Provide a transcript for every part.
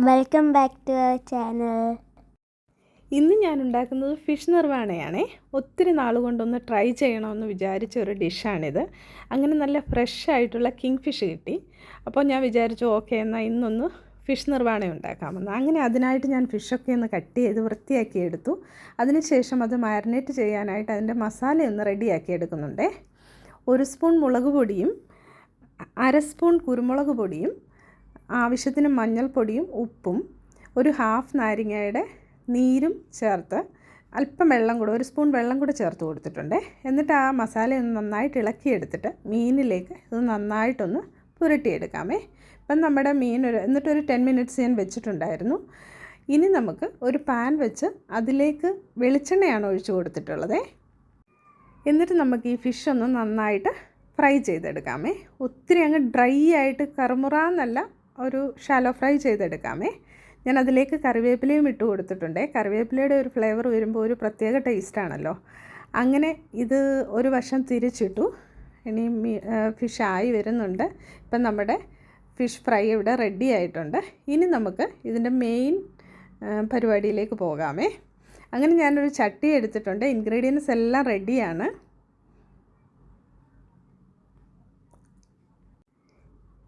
Welcome back to our channel. ഇന്ന് ഞാൻ ഉണ്ടാക്കുന്നത് ഫിഷ് നിർവാണയാണേ. ഒത്തിരി നാൾ കൊണ്ടൊന്ന് ട്രൈ ചെയ്യണമെന്ന് വിചാരിച്ച ഒരു ഡിഷാണിത്. അങ്ങനെ നല്ല ഫ്രഷ് ആയിട്ടുള്ള കിങ് ഫിഷ് കിട്ടി. അപ്പോൾ ഞാൻ വിചാരിച്ചു ഓക്കെ എന്നാൽ ഇന്നൊന്ന് ഫിഷ് നിർവാണ ഉണ്ടാക്കാമെന്ന്. അങ്ങനെ അതിനായിട്ട് ഞാൻ ഫിഷൊക്കെ ഒന്ന് കട്ട് ചെയ്ത് വൃത്തിയാക്കി എടുത്തു. അതിനുശേഷം അത് മാരിനേറ്റ് ചെയ്യാനായിട്ട് അതിൻ്റെ മസാല ഒന്ന് റെഡിയാക്കി എടുക്കുന്നുണ്ടേ. 1 സ്പൂൺ മുളക് പൊടിയും 1/2 സ്പൂൺ കുരുമുളക് പൊടിയും ആവശ്യത്തിന് മഞ്ഞൾപ്പൊടിയും ഉപ്പും ഒരു ഹാഫ് നാരങ്ങയുടെ നീരും ചേർത്ത് അല്പം വെള്ളം കൂടെ 1 സ്പൂൺ വെള്ളം കൂടെ ചേർത്ത് കൊടുത്തിട്ടുണ്ട്. എന്നിട്ട് ആ മസാല ഒന്ന് നന്നായിട്ട് ഇളക്കിയെടുത്തിട്ട് മീനിലേക്ക് ഇത് നന്നായിട്ടൊന്ന് പുരട്ടിയെടുക്കാമേ. ഇപ്പം നമ്മുടെ മീൻ എന്നിട്ടൊരു 10 മിനിറ്റ്സ് ഞാൻ വെച്ചിട്ടുണ്ടായിരുന്നു. ഇനി നമുക്ക് ഒരു പാൻ വെച്ച് അതിലേക്ക് വെളിച്ചെണ്ണയാണ് ഒഴിച്ചു കൊടുത്തിട്ടുള്ളത്. എന്നിട്ട് നമുക്ക് ഈ ഫിഷ് ഒന്ന് നന്നായിട്ട് ഫ്രൈ ചെയ്തെടുക്കാമേ. ഒത്തിരി അങ്ങ് ഡ്രൈ ആയിട്ട് കറുമുറാന്നല്ല, ഒരു ഷാലോ ഫ്രൈ ചെയ്തെടുക്കാമേ. ഞാൻ അതിലേക്ക് കറിവേപ്പിലയും ഇട്ട് കൊടുത്തിട്ടുണ്ട്. കറിവേപ്പിലയുടെ ഒരു ഫ്ലേവർ വരുമ്പോൾ ഒരു പ്രത്യേക ടേസ്റ്റാണല്ലോ. അങ്ങനെ ഇത് ഒരു വശം തിരിച്ചിട്ടു. ഇനി ഫിഷ് ആയി വരുന്നുണ്ട്. ഇപ്പം നമ്മുടെ ഫിഷ് ഫ്രൈ ഇവിടെ റെഡി ആയിട്ടുണ്ട്. ഇനി നമുക്ക് ഇതിൻ്റെ മെയിൻ പരിപാടിയിലേക്ക് പോകാമേ. അങ്ങനെ ഞാനൊരു ചട്ടി എടുത്തിട്ടുണ്ട്. ഇൻഗ്രീഡിയൻസ് എല്ലാം റെഡിയാണ്.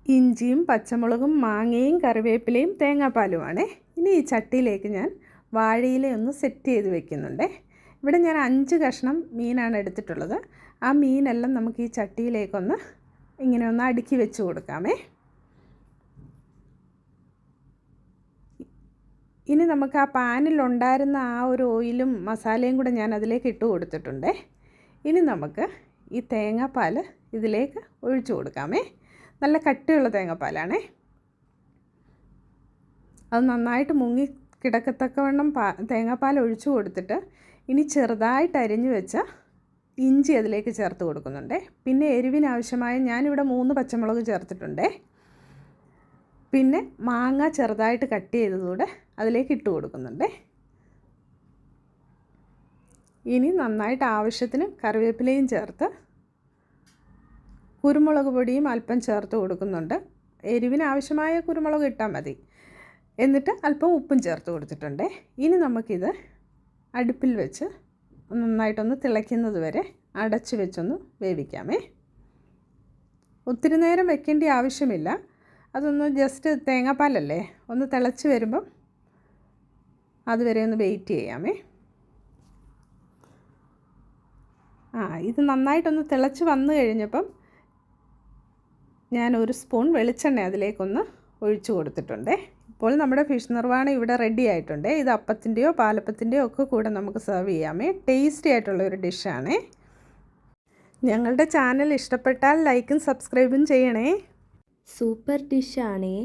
ഇഞ്ചിയും പച്ചമുളകും മാങ്ങയും കറിവേപ്പിലയും തേങ്ങാപ്പാലുമാണ്. ഇനി ഈ ചട്ടിയിലേക്ക് ഞാൻ വാഴയില ഒന്ന് സെറ്റ് ചെയ്ത് വെക്കുന്നുണ്ട്. ഇവിടെ ഞാൻ 5 കഷ്ണം മീനാണ് എടുത്തിട്ടുള്ളത്. ആ മീനെല്ലാം നമുക്ക് ഈ ചട്ടിയിലേക്കൊന്ന് ഇങ്ങനെ ഒന്ന് അടുക്കി വെച്ച് കൊടുക്കാമേ. ഇനി നമുക്ക് ആ പാനിലുണ്ടായിരുന്ന ആ ഒരു ഓയിലും മസാലയും കൂടെ ഞാൻ അതിലേക്ക് ഇട്ട് കൊടുത്തിട്ടുണ്ട്. ഇനി നമുക്ക് ഈ തേങ്ങാപ്പാൽ ഇതിലേക്ക് ഒഴിച്ചു കൊടുക്കാമേ. നല്ല കട്ടിയുള്ള തേങ്ങാപ്പാലാണേ. അത് നന്നായിട്ട് മുങ്ങി കിടക്കത്തക്കവണ്ണം തേങ്ങാപ്പാൽ ഒഴിച്ചു കൊടുത്തിട്ട് ഇനി ചെറുതായിട്ട് അരിഞ്ഞു വെച്ച ഇഞ്ചി അതിലേക്ക് ചേർത്ത് കൊടുക്കുന്നുണ്ട്. പിന്നെ എരിവിനാവശ്യമായ ഞാനിവിടെ 3 പച്ചമുളക് ചേർത്തിട്ടുണ്ട്. പിന്നെ മാങ്ങ ചെറുതായിട്ട് കട്ട് ചെയ്തതൂടെ അതിലേക്ക് ഇട്ട് കൊടുക്കുന്നുണ്ട്. ഇനി നന്നായിട്ട് ആവശ്യത്തിന് കറിവേപ്പിലയും ചേർത്ത് കുരുമുളക് പൊടിയും അല്പം ചേർത്ത് കൊടുക്കുന്നുണ്ട്. എരിവിനാവശ്യമായ കുരുമുളക് ഇട്ടാൽ മതി. എന്നിട്ട് അല്പം ഉപ്പും ചേർത്ത് കൊടുത്തിട്ടുണ്ട്. ഇനി നമുക്കിത് അടുപ്പിൽ വെച്ച് നന്നായിട്ടൊന്ന് തിളയ്ക്കുന്നത് വരെ അടച്ച് വെച്ചൊന്ന് വേവിക്കാമേ. ഒത്തിരി നേരം വെക്കേണ്ട ആവശ്യമില്ല. അതൊന്ന് ജസ്റ്റ് തേങ്ങാപ്പാലല്ലേ, ഒന്ന് തിളച്ച് വരുമ്പം അതുവരെ ഒന്ന് വെയിറ്റ് ചെയ്യാമേ. ഇത് നന്നായിട്ടൊന്ന് തിളച്ച് വന്നു കഴിഞ്ഞപ്പം ഞാൻ 1 സ്പൂൺ വെളിച്ചെണ്ണ അതിലേക്കൊന്ന് ഒഴിച്ചു കൊടുത്തിട്ടുണ്ട്. ഇപ്പോൾ നമ്മുടെ ഫിഷ് നിർവാണ ഇവിടെ റെഡി ആയിട്ടുണ്ട്. ഇത് അപ്പത്തിൻ്റെയോ പാലപ്പത്തിൻ്റെയോ ഒക്കെ കൂടെ നമുക്ക് സെർവ് ചെയ്യാമേ. ടേസ്റ്റി ആയിട്ടുള്ളൊരു ഡിഷാണേ. ഞങ്ങളുടെ ചാനൽ ഇഷ്ടപ്പെട്ടാൽ ലൈക്കും സബ്സ്ക്രൈബും ചെയ്യണേ. സൂപ്പർ ഡിഷാണേ.